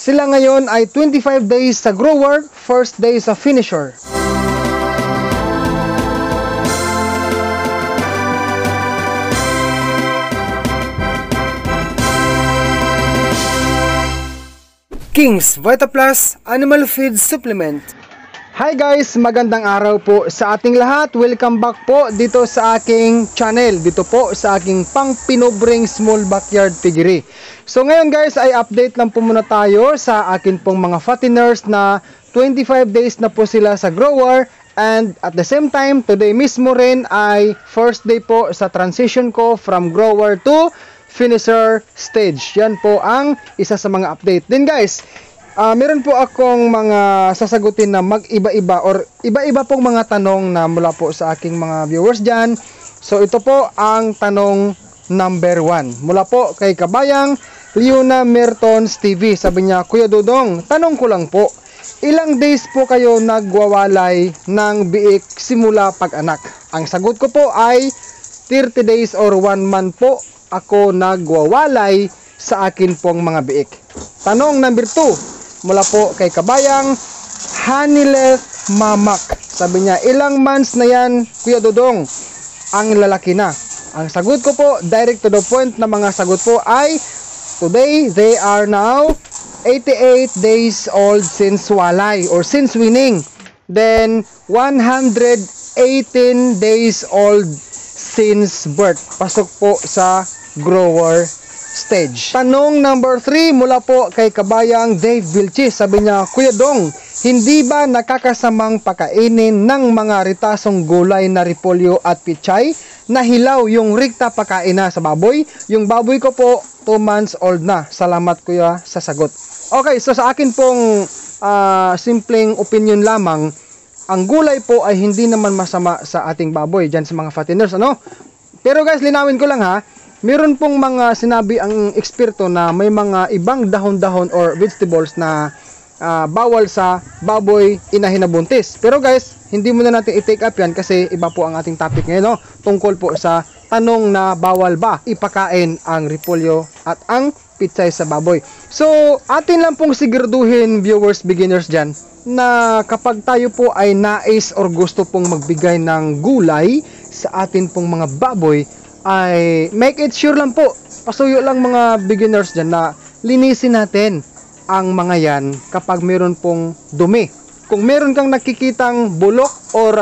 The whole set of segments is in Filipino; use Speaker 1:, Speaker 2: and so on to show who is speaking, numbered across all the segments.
Speaker 1: Sila ngayon ay 25 days sa grower, first day sa finisher. King's VitaPlus Animal Feed Supplement. Hi guys, magandang araw po sa ating lahat. Welcome back po dito sa aking channel, dito po sa aking pang pinobring small backyard piggery. So ngayon guys ay update lang po muna tayo sa akin pong mga fatteners na 25 days na po sila sa grower, and at the same time today mismo rin ay first day po sa transition ko from grower to finisher stage. Yan po ang isa sa mga update. Then guys, meron po akong mga sasagutin na mag-iba-iba or iba-iba pong mga tanong na mula po sa aking mga viewers dyan. So ito po ang tanong number 1 mula po kay kabayang Leona Mertons TV. Sabi niya, Kuya Dudong, tanong ko lang po, ilang days po kayo nagwawalay ng biik simula pag-anak? Ang sagot ko po ay 30 days or 1 month po ako nagwawalay sa akin pong mga biik. Tanong number 2 mula po kay kabayang Hanileth Mamak. Sabi niya, ilang months na yan Kuya Dudong ang lalaki na? Ang sagot ko po, direct to the point na mga sagot po ay today they are now 88 days old since walay or since winning. Then 118 days old since birth. Pasok po sa grower stage. Tanong number 3 mula po kay kabayang Dave Vilchis. Sabi niya, Kuya Dong, hindi ba nakakasamang pakainin ng mga ritasong gulay na repolyo at pichay na hilaw yung rikta pakain na sa baboy? Yung baboy ko po 2 months old na. Salamat kuya sa sagot. Okay, so sa akin pong simpleng opinion lamang, ang gulay po ay hindi naman masama sa ating baboy dyan sa mga fatteners, ano? Pero guys, linawin ko lang ha, meron pong mga sinabi ang eksperto na may mga ibang dahon-dahon or vegetables na bawal sa baboy inahin na buntis. Pero guys, hindi muna natin i-take up yan kasi iba po ang ating topic ngayon, no? Tungkol po sa tanong na bawal ba ipakain ang repolyo at ang pichay sa baboy. So, atin lang pong siguraduhin, viewers, beginners dyan, na kapag tayo po ay nais or gusto pong magbigay ng gulay sa atin pong mga baboy, ay make it sure lang po, pasuyo lang mga beginners dyan, na linisin natin ang mga yan kapag meron pong dumi. Kung meron kang nakikitang bulok or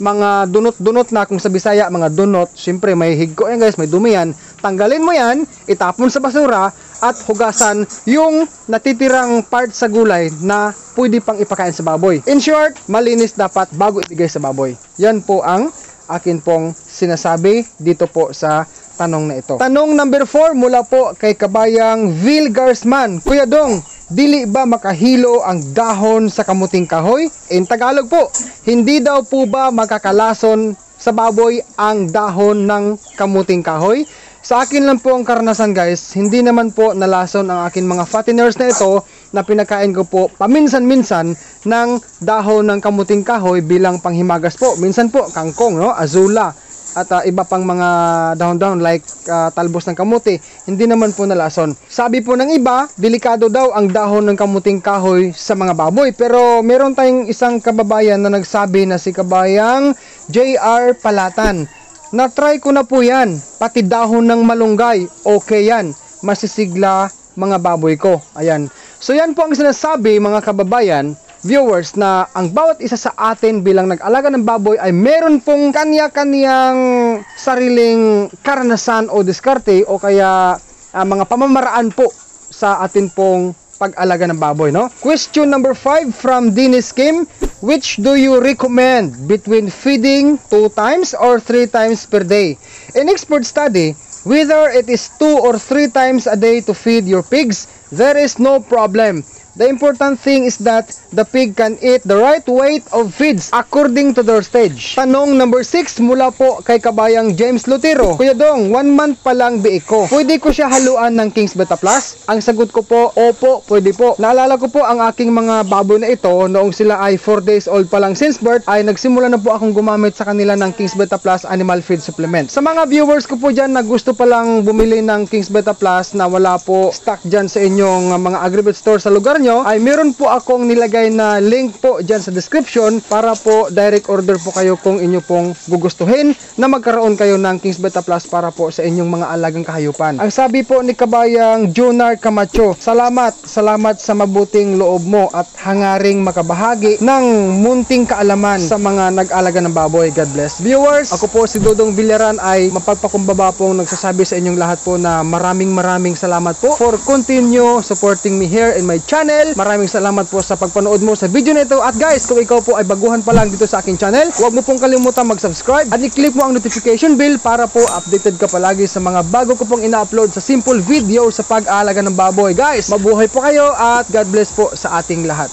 Speaker 1: mga dunot-dunot na, kung sa Bisaya mga dunot, syempre may higko yan guys, may dumi yan, tanggalin mo yan, itapon sa basura at hugasan yung natitirang part sa gulay na pwede pang ipakain sa baboy. In short, malinis dapat bago ibigay sa baboy. Yan po ang akin pong sinasabi dito po sa tanong na ito. Tanong number 4 mula po kay kabayang Vil Garsman. Kuya Dong, dili ba makahilo ang dahon sa kamuting kahoy? In Tagalog po, hindi daw po ba makakalason sa baboy ang dahon ng kamuting kahoy? Sa akin lang po ang karanasan guys, hindi naman po nalason ang akin mga fatteners na ito na pinakain ko po paminsan-minsan ng dahon ng kamuting kahoy bilang panghimagas po. Minsan po kangkong, no? Azula at iba pang mga dahon-dahon like talbos ng kamuti, hindi naman po nalason. Sabi po ng iba, delikado daw ang dahon ng kamuting kahoy sa mga baboy. Pero meron tayong isang kababayan na nagsabi na si kabayang JR Palatan. Na-try ko na po yan, pati dahon ng malunggay, okay yan, masisigla mga baboy ko. Ayan. So yan po ang sinasabi mga kababayan, viewers, na ang bawat isa sa atin bilang nag-alaga ng baboy ay meron pong kanya-kanyang sariling karanasan o diskarte o kaya mga pamamaraan po sa atin pong pag-alaga ng baboy, no? Question number 5 from Dennis Kim. Which do you recommend between feeding 2 times or 3 times per day? In expert study, whether it is 2 or 3 times a day to feed your pigs, there is no problem. The important thing is that the pig can eat the right weight of feeds according to their stage. Tanong number 6 mula po kay kabayang James Lutero. Kuya Dong, 1 month pa lang biik ko. Pwede ko siya haluan ng King's Beta Plus? Ang sagot ko po, opo, pwede po. Naalala ko po ang aking mga baboy na ito noong sila ay 4 days old pa lang since birth ay nagsimula na po akong gumamit sa kanila ng King's Beta Plus animal feed supplement. Sa mga viewers ko po dyan na gusto palang bumili ng King's Beta Plus na wala po stock dyan sa inyong mga agri-vet store sa lugar nyo, ay meron po akong nilagay na link po dyan sa description para po direct order po kayo kung inyo pong gugustuhin na magkaroon kayo ng King's Beta Plus para po sa inyong mga alagang kahayupan. Ang sabi po ni kabayang Junar Camacho, salamat sa mabuting loob mo at hangaring makabahagi ng munting kaalaman sa mga nag-alaga ng baboy. God bless. Viewers, ako po si Dodong Villaran ay mapagpakumbaba pong nagsasabi sa inyong lahat po na maraming salamat po for continue supporting me here in my channel. Maraming salamat po sa pagpanood mo sa video na ito. At guys, kung ikaw po ay baguhan pa lang dito sa aking channel, huwag mo pong kalimutan mag-subscribe at i-click mo ang notification bell para po updated ka palagi sa mga bago ko pong ina-upload sa simple video sa pag-aalaga ng baboy. Guys, mabuhay po kayo at God bless po sa ating lahat.